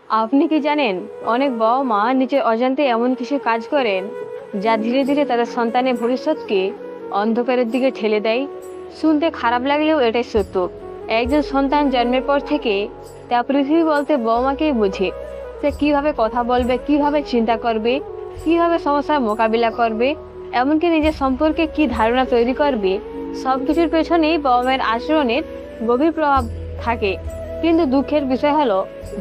আপনি কি জানেন, অনেক বাবা মা নিজের অজান্তে এমন কিছু কাজ করেন যা ধীরে ধীরে তাদের সন্তানের ভবিষ্যৎকে অন্ধকারের দিকে ঠেলে দেয়। শুনতে খারাপ লাগলেও এটাই সত্য। একজন সন্তান জন্মের পর থেকে তা পৃথিবী বলতে বাবা মাকেই বোঝে। সে কিভাবে কথা বলবে, কিভাবে চিন্তা করবে, কিভাবে সমস্যার মোকাবিলা করবে, এমনকি নিজের সম্পর্কে কি ধারণা তৈরি করবে, সবকিছুর পেছনেই বাবা মায়ের আচরণের গভীর প্রভাব থাকে। কিন্তু দুঃখের বিষয় হলো,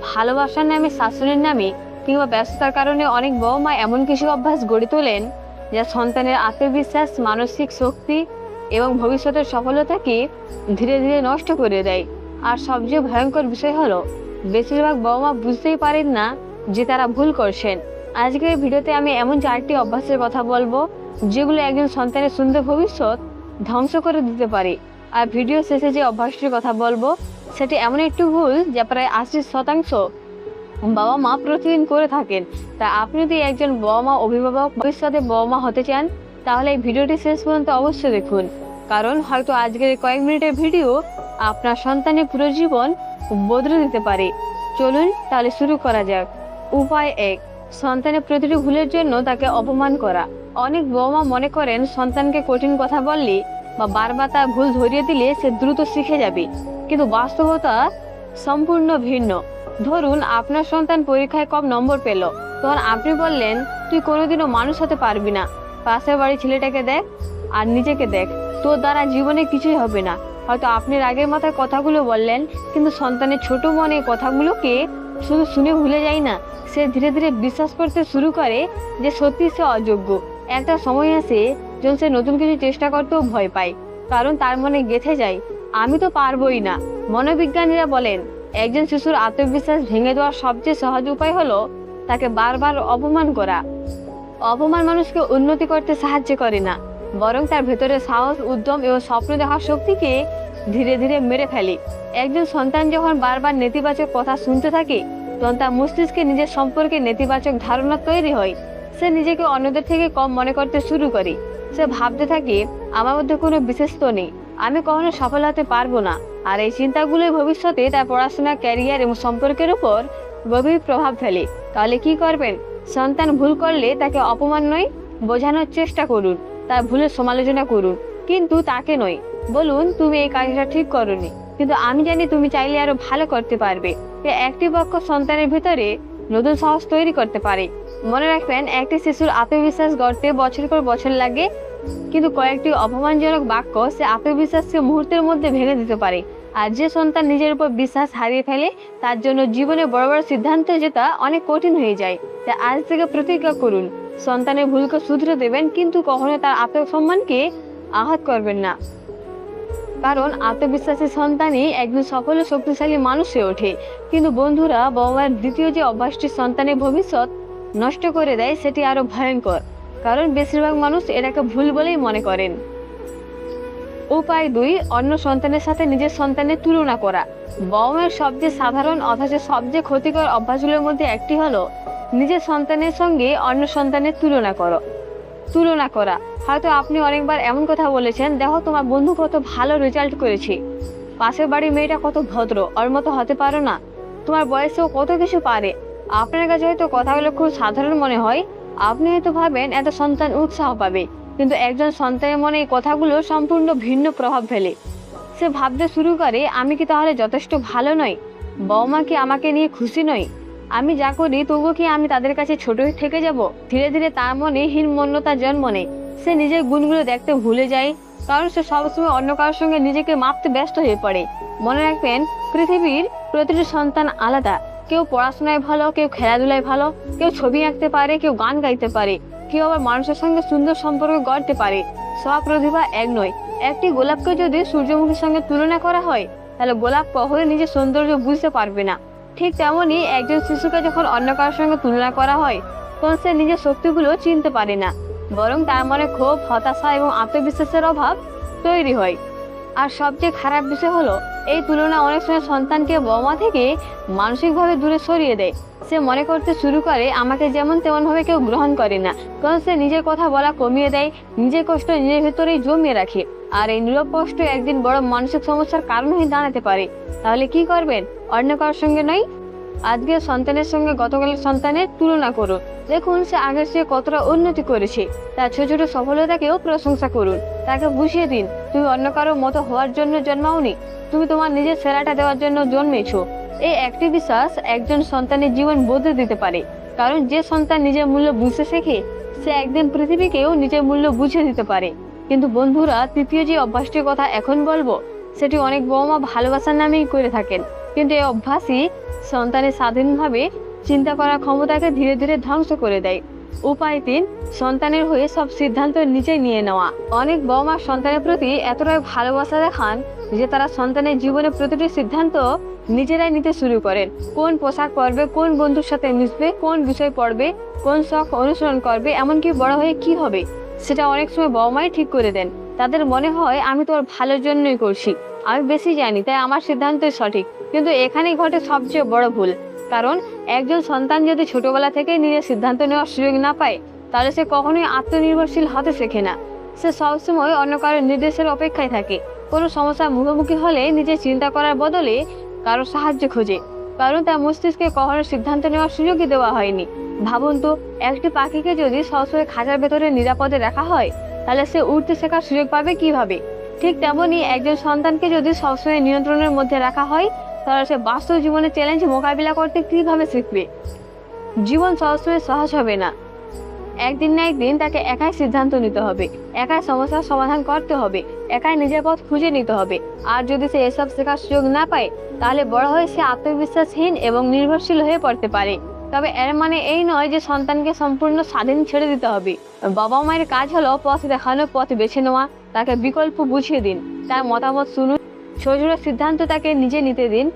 ভালোবাসার নামে, শাসনের নামে কিংবা ব্যস্ততার কারণে অনেক বাবা মা এমন কিছু অভ্যাস গড়ে তোলেন যা সন্তানের আত্মবিশ্বাস, মানসিক শক্তি এবং ভবিষ্যতের সফলতাকে ধীরে ধীরে নষ্ট করে দেয়। আর সবচেয়ে ভয়ঙ্কর বিষয় হলো, বেশিরভাগ বাবা মা বুঝতেই পারেন না যে তারা ভুল করছেন। আজকের ভিডিওতে আমি এমন 4টি অভ্যাসের কথা বলবো যেগুলো একজন সন্তানের সুন্দর ভবিষ্যৎ ধ্বংস করে দিতে পারে। আর ভিডিও শেষে যে অভ্যাসটির কথা বলবো সেটি এমন একটু ভুল যা প্রায় 80% বাবা মা প্রতিদিন করে থাকেন। তা আপনি যদি একজন বাবা মা, অভিভাবক, ভবিষ্যতে বাবা মা হতে চান, তাহলে এই ভিডিওটি শেষ পর্যন্ত অবশ্যই দেখুন। কারণ হয়তো আজকের কয়েক মিনিটের ভিডিও আপনার সন্তানের পুরো জীবন বদলে দিতে পারে। চলুন তাহলে শুরু করা যাক। উপায় 1, সন্তানের প্রতিটি ভুলের জন্য তাকে অপমান করা। অনেক বাবা মা মনে করেন সন্তানকে কঠিন কথা বললে বা বারবার তার ভুল ধরিয়ে দিলে সে দ্রুত শিখে যাবে, কিন্তু বাস্তবতা সম্পূর্ণ ভিন্ন। ধরুন আপনার সন্তান পরীক্ষায় কম নম্বর পেল, তখন আপনি বললেন, তুই কোনোদিনও মানুষ হতে পারবি না, পাশের বাড়ির ছেলেটাকে দেখ আর নিজেকে দেখ, তোর দ্বারা জীবনে কিছুই হবে না। হয়তো আপনি রাগের মাথায় কথাগুলো বললেন, কিন্তু সন্তানের ছোট মনে কথাগুলোকে শুধু শুনে ভুলে যায় না, সে ধীরে ধীরে বিশ্বাস করতে শুরু করে যে সত্যি সে অযোগ্য। একটা সময় আসে যখন সে নতুন কিছু চেষ্টা করতেও ভয় পায়, কারণ তার মনে গেঁথে যায়, আমি তো পারবই না। মনোবিজ্ঞানীরা বলেন, একজন শিশুর আত্মবিশ্বাস ভেঙে দেওয়ার সবচেয়ে সহজ উপায় হলো তাকে বারবার অপমান করা। অপমান মানুষকে উন্নতি করতে সাহায্য করে না, বরং তার ভেতরে সাহস, উদ্যম এবং স্বপ্ন দেখার শক্তিকে ধীরে ধীরে মেরে ফেলে। একজন সন্তান যখন বারবার নেতিবাচক কথা শুনতে থাকে, তখন তার মস্তিষ্কে নিজের সম্পর্কে নেতিবাচক ধারণা তৈরি হয়। সে নিজেকে অন্যদের থেকে কম মনে করতে শুরু করে। সে ভাবতে থাকে, আমার মধ্যে কোনো বিশেষত্ব নেই, আমি কখনো সফল হতে পারবো না। আর এই চিন্তাগুলোই ভবিষ্যতে তার পড়াশোনা, ক্যারিয়ার এবং সম্পর্কের উপর গভীর প্রভাব ফেলে। তাহলে কি করবেন? সন্তান ভুল করলে তাকে অপমান নয়, বোঝানোর চেষ্টা করুন, তার ভুলের সমালোচনা করুন, কিন্তু তাকে নয়। বলুন, তুমি এই কাজটা ঠিক করোনি, কিন্তু আমি জানি তুমি চাইলে আরো ভালো করতে পারবে। একটি পক্ষ সন্তানের ভিতরে নতুন সাহস তৈরি করতে পারে। মনে রাখবেন, একটি শিশুর আত্মবিশ্বাস গড়তে বছরের পর বছর লাগে, কিন্তু কয়েকটি অপমানজনক বাক্য সে আত্মবিশ্বাসকে মুহূর্তের মধ্যে ভেঙে দিতে পারে। আর যে সন্তান নিজের উপর বিশ্বাস হারিয়ে ফেলে, তার জন্য জীবনে বড় বড় সিদ্ধান্ত জেতা অনেক কঠিন হয়ে যায়। তাই আজ থেকে প্রতিজ্ঞা করুন, সন্তানের ভুলকে শুধরে দেবেন, কিন্তু কখনো তার আত্মসম্মানকে আঘাত করবেন না। কারণ আত্মবিশ্বাসী সন্তানই একজন সফল ও শক্তিশালী মানুষ হয়ে ওঠে। কিন্তু বন্ধুরা, বাবা মায়ের দ্বিতীয় যে অভ্যাসটি সন্তানের ভবিষ্যৎ নষ্ট করে দেয়, সেটি আরো ভয়ঙ্কর, কারণ বেশিরভাগ মানুষ এটাকে ভুল বলেই মনে করেন। উপায় 2, অন্য সন্তানের সাথে নিজের সন্তানের তুলনা করা। বাবা মায়ের সবচেয়ে সাধারণ অথচ সবচেয়ে ক্ষতিকর অভ্যাসগুলোর মধ্যে একটি হলো নিজের সন্তানের সঙ্গে অন্য সন্তানের তুলনা করা। হয়তো আপনি অনেকবার এমন কথা বলেছেন, দেখো তোমার বন্ধু কত ভালো রেজাল্ট করেছে, পাশের বাড়ির মেয়েটা কত ভদ্র, ওর মতো হতে পারো না, তোমার বয়সেও কত কিছু পারে। আপনার কাছে হয়তো কথাগুলো খুব সাধারণ মনে হয়, আপনি হয়তো ভাবেন এত সন্তান উৎসাহ পাবে, কিন্তু একজন সন্তানের মনে এই কথাগুলো সম্পূর্ণ ভিন্ন প্রভাব ফেলে। সে ভাবতে শুরু করে, আমি কি তাহলে যথেষ্ট ভালো নই? বাবা মা কি আমাকে নিয়ে খুশি নয়? আমি যা করি তবুও কি আমি তাদের কাছে ছোট থেকে যাব? ধীরে ধীরে তার মনে হীনমন্যতা জন্ম নেয়। সে নিজের গুণগুলো দেখতে ভুলে যায়, কারণ সে সবসময় অন্য কারোর সঙ্গে নিজেকে মাপতে ব্যস্ত হয়ে পড়ে। মনে রাখবেন, পৃথিবীর প্রতিটি সন্তান আলাদা। কেউ পড়াশোনায় ভালো, কেউ খেলাধুলায় ভালো, কেউ ছবি আঁকতে পারে, কেউ গান গাইতে পারে, কেউ আবার মানুষের সঙ্গে সুন্দর সম্পর্ক গড়তে পারে। সব প্রতিভা এক নয়। একটি গোলাপকে যদি সূর্যমুখীর সঙ্গে তুলনা করা হয়, তাহলে গোলাপ কখনো নিজের সৌন্দর্য বুঝতে পারবে না। ঠিক তেমনই একজন শিশুকে যখন অন্য কারোর সঙ্গে তুলনা করা হয়, তখন সে নিজের শক্তিগুলো চিনতে পারে না, বরং তার মনে ক্ষোভ, হতাশা এবং আত্মবিশ্বাসের অভাব তৈরি হয়। আর সবচেয়ে খারাপ বিষয় হলো, এই তুলনা অনেক সময় সন্তানকে বাবা মা থেকে মানসিকভাবে দূরে সরিয়ে দেয়। সে মনে করতে শুরু করে, আমাকে যেমন তেমন ভাবে কেউ গ্রহণ করে না, কারণ সে নিজের কথা বলা কমিয়ে দেয়, নিজের কষ্ট নিজের ভেতরেই জমিয়ে রাখে। আর এই নীরব কষ্ট একদিন বড় মানসিক সমস্যার কারণ হয়ে দাঁড়াতে পারে। তাহলে কি করবেন? অন্য কারোর সঙ্গে নয়, আজকের সন্তানের সঙ্গে গতকালের সন্তানের তুলনা করুন। দেখুন সে আগের চেয়ে কতটা উন্নতি করেছে। তার ছোট ছোট সফলতাকেও প্রশংসা করুন। তাকে বুঝিয়ে দিন তুমি অন্য কারো মতো হওয়ার জন্য জন্মাওনি, তুমি তোমার নিজের সেরাটা দেওয়ার জন্য জন্মেছো। এই একটি বিশ্বাস একজন সন্তানের জীবন বদলে দিতে পারে। কারণ যে সন্তান নিজের মূল্য বুঝতে শেখে সে একদিন পৃথিবীকেও নিজের মূল্য বুঝিয়ে দিতে পারে। কিন্তু বন্ধুরা, তৃতীয় যে অভ্যাসটির কথা এখন বলবো সেটি অনেক বৌমা ভালোবাসার নামেই করে থাকেন, কিন্তু এই অভ্যাসই সন্তানের স্বাধীনভাবে চিন্তা করার ক্ষমতাকে ধীরে ধীরে ধ্বংস করে দেয়। উপায় 3, সন্তানের হয়ে সব সিদ্ধান্ত নিজেই নিয়ে নেওয়া। অনেক বৌমা সন্তানের প্রতি এতটাই ভালোবাসা দেখান যে তারা সন্তানের জীবনের প্রতিটি সিদ্ধান্ত নিজেরাই নিতে শুরু করেন। কোন পোশাক পরবে, কোন বন্ধুর সাথে মিশবে, কোন বিষয় পড়বে, কোন শখ অনুসরণ করবে, এমনকি বড় হয়ে কি হবে সেটা অনেক সময় বৌমাই ঠিক করে দেন। তাদের মনে হয় আমি তোর ভালোর জন্যই করছি, আমি বেশি জানি তাই আমার সিদ্ধান্তই সঠিক। কিন্তু এখানেই ঘটে সবচেয়ে বড় ভুল। কারণ একজন সন্তান যদি ছোটবেলা থেকে নিজের সিদ্ধান্ত নেওয়ার সুযোগ না পায় তাহলে সে কখনোই আত্মনির্ভরশীল হতে শেখে না। সে সবসময় অন্য কারোর নির্দেশের অপেক্ষায় থাকে। কোনো সমস্যার মুখোমুখি হলে নিজে চিন্তা করার বদলে কারো সাহায্য খোঁজে, কারণ তার মস্তিষ্কে কখনো সিদ্ধান্ত নেওয়ার সুযোগই দেওয়া হয়নি। ভাবুন তো, একটি পাখিকে যদি সবসময় খাঁচার ভেতরে নিরাপদে রাখা হয় তাহলে সে উড়তে শেখার সুযোগ পাবে কিভাবে? ঠিক তেমনই একজন সন্তানকে যদি সবসময় নিয়ন্ত্রণের মধ্যে রাখা হয় তাহলে সে বাস্তব জীবনের চ্যালেঞ্জ মোকাবিলা করতে কিভাবে শিখবে? জীবন সবসময় সহজ হবে না। একদিন না একদিন তাকে একাই সিদ্ধান্ত নিতে হবে, একাই সমস্যার সমাধান করতে হবে, একাই নিজের পথ খুঁজে নিতে হবে। আর যদি সে এসব শেখার সুযোগ না পায় তাহলে বড় হয়ে সে আত্মবিশ্বাসহীন এবং নির্ভরশীল হয়ে পড়তে পারে। তবে এর মানে এই নয় যে সন্তানকে সম্পূর্ণ স্বাধীন ছেড়ে দিতে হবে। বাবা মায়ের কাজ হলো পথ দেখানো, পথ বেছে নেওয়া। তাকে বিকল্প বুঝিয়ে দিন, তার মতামত শুনুন, ছোট ছোট সিদ্ধান্ত তাকে নিজে নিতে দিন,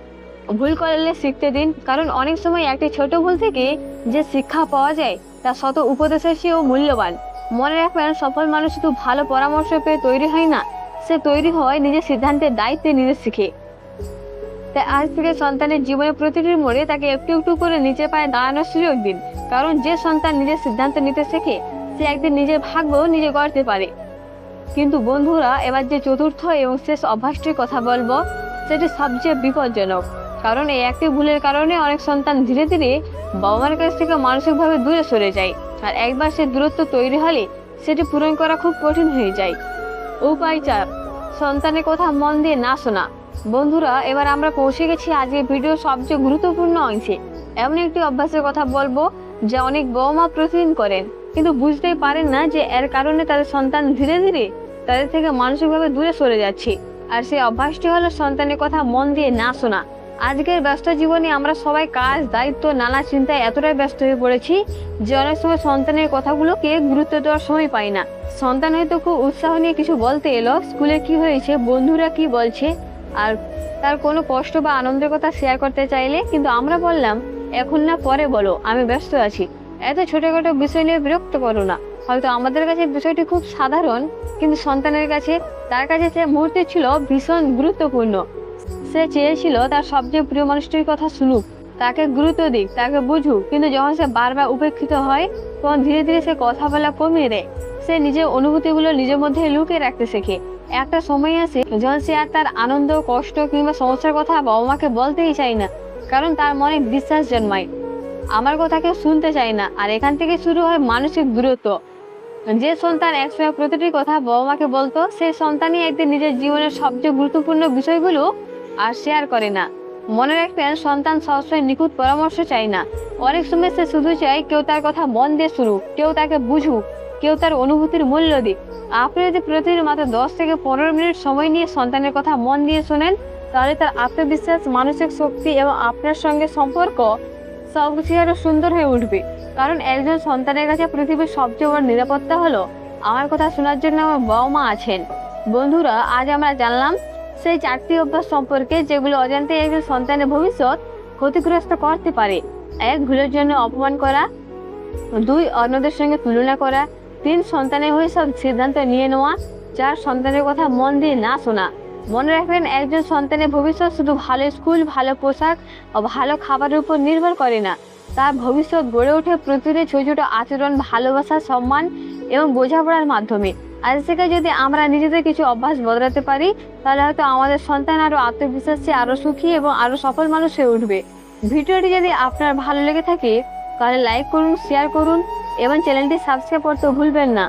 ভুল করলে শিখতে দিন। কারণ অনেক সময় একটি ছোট ভুল থেকে যে শিক্ষা পাওয়া যায় তা শত উপদেশের চেয়েও মূল্যবান। মনে রাখবেন, সফল মানুষ শুধু ভালো পরামর্শ পেয়ে তৈরি হয় না, সে তৈরি হয় নিজের সিদ্ধান্তের দায়িত্বে নিজে শিখে। তাই আজ থেকে সন্তানের জীবনের প্রতিটি মোড়ে তাকে একটু একটু করে নিচে পায়ে দাঁড়ানোর সুযোগ দিন। কারণ যে সন্তান নিজের সিদ্ধান্ত নিতে শেখে সে একদিন নিজের ভাগ্য নিজে গড়তে পারে। কিন্তু বন্ধুরা, এবার যে চতুর্থ এবং শেষ অভ্যাসটির কথা বলবো সেটি সবচেয়ে বিপজ্জনক। কারণ এই একটি ভুলের কারণে অনেক সন্তান ধীরে ধীরে বাবা মার কাছ থেকে মানসিকভাবে দূরে সরে যায়। আর একবার সে দূরত্ব তৈরি হলে সেটি পূরণ করা খুব কঠিন হয়ে যায়। উপায় 4, সন্তানের কথা মন দিয়ে না শোনা। বন্ধুরা, এবার আমরা পৌঁছে গেছি আজকের ভিডিওর সবচেয়ে গুরুত্বপূর্ণ অংশে। এমন একটি অভ্যাসের কথা বলবো যা অনেক বাবা মা প্রতিদিন করেন, কিন্তু বুঝতেই পারেন না যে এর কারণে তাদের সন্তান ধীরে ধীরে তাদের থেকে মানসিকভাবে দূরে সরে যাচ্ছে। আর সেই অভ্যাসটি হলো সন্তানের কথা মন দিয়ে না শোনা। আজকের ব্যস্ত জীবনে আমরা সবাই কাজ, দায়িত্ব, নানা চিন্তায় এতটাই ব্যস্ত হয়ে পড়েছি যে অনেক সময় সন্তানের কথাগুলোকে গুরুত্ব দেওয়ার সময় পাই না। সন্তান হয়তো খুব উৎসাহ নিয়ে কিছু বলতে এলো, স্কুলে কি হয়েছে, বন্ধুরা কি বলছে, আর তার কোনো কষ্ট বা আনন্দের কথা শেয়ার করতে চাইলে কিন্তু আমরা বললাম এখন না, পরে বলো, আমি ব্যস্ত আছি। এত ছোটখাটো বিষয় নিয়ে বিরক্ত করো না। হয়তো আমাদের কাছে বিষয়টি খুব সাধারণ, কিন্তু সন্তানের কাছে, তার কাছে সে মুহূর্তে ছিল ভীষণ গুরুত্বপূর্ণ। সে চেয়েছিল তার সবচেয়ে প্রিয় মানুষটির কথা শুনুক, তাকে গুরুত্ব দিক, তাকে বুঝুক। কিন্তু যখন সে বারবার উপেক্ষিত হয় তখন ধীরে ধীরে সে কথা বলা কমিয়ে দেয়। সে নিজের অনুভূতিগুলো নিজের মধ্যে লুকিয়ে রাখতে শেখে। একটা সময় আসে যখন সে আর তার আনন্দ, কষ্ট কিংবা সমস্যার কথা বাবা মাকে বলতেই চায় না, কারণ তার মনে বিশ্বাস জন্মায় আমার কথা কেউ শুনতে চায় না। আর এখান থেকে শুরু হয় মানসিক দূরত্ব। যে সন্তান একসময় প্রতিটি কথা বাবা মাকে বলতো, সেই সন্তানই একদিন নিজের জীবনের সবচেয়ে গুরুত্বপূর্ণ বিষয়গুলো আর শেয়ার করে না। মনে রাখবেন, সন্তান সবসময় নিখুঁত পরামর্শ চায় না। অনেক সময় সে শুধু চায় কেউ তার কথা মন দিয়ে শুনুক, কেউ তাকে বুঝুক, কেউ তার অনুভূতির মূল্য দিক। আপনি যদি প্রতিদিন মাত্র 10 থেকে 15 মিনিট সময় নিয়ে সন্তানের কথা মন দিয়ে শোনেন তাহলে তার আত্মবিশ্বাস, মানসিক শক্তি এবং আপনার সঙ্গে সম্পর্ক সবকিছু আরো সুন্দর হয়ে উঠবে। কারণ একজন সন্তানের কাছে পৃথিবীর সবচেয়ে বড় নিরাপত্তা হলো আমার কথা শোনার জন্য আমার বাবা মা আছেন। বন্ধুরা, আজ আমরা জানলাম সেই 4টি অভ্যাস সম্পর্কে যেগুলো অজান্তে একজন সন্তানের ভবিষ্যৎ ক্ষতিগ্রস্ত করতে পারে। 1, ভুলের জন্য অপমান করা। 2, অন্যদের সঙ্গে তুলনা করা। 3, সন্তানের হয়ে সব সিদ্ধান্ত নিয়ে নেওয়া। 4, সন্তানের কথা মন দিয়ে না শোনা। মনে রাখবেন, একজন সন্তানের ভবিষ্যৎ শুধু ভালো স্কুল, ভালো পোশাক ও ভালো খাবারের উপর নির্ভর করে না। তার ভবিষ্যৎ গড়ে ওঠে প্রতিটি ছোট ছোট আচরণ, ভালোবাসা, সম্মান এবং বোঝাপড়ার মাধ্যমে। আজ থেকে যদি আমরা নিজেদের কিছু অভ্যাস বদলাতে পারি তাহলে হয়তো আমাদের সন্তান আরো আত্মবিশ্বাসী, আরো সুখী এবং আরো সফল মানুষ হয়ে উঠবে। ভিডিওটি যদি আপনার ভালো লেগে থাকে তাহলে লাইক করুন, শেয়ার করুন এবং চ্যানেলটি সাবস্ক্রাইব করতে ভুলবেন না।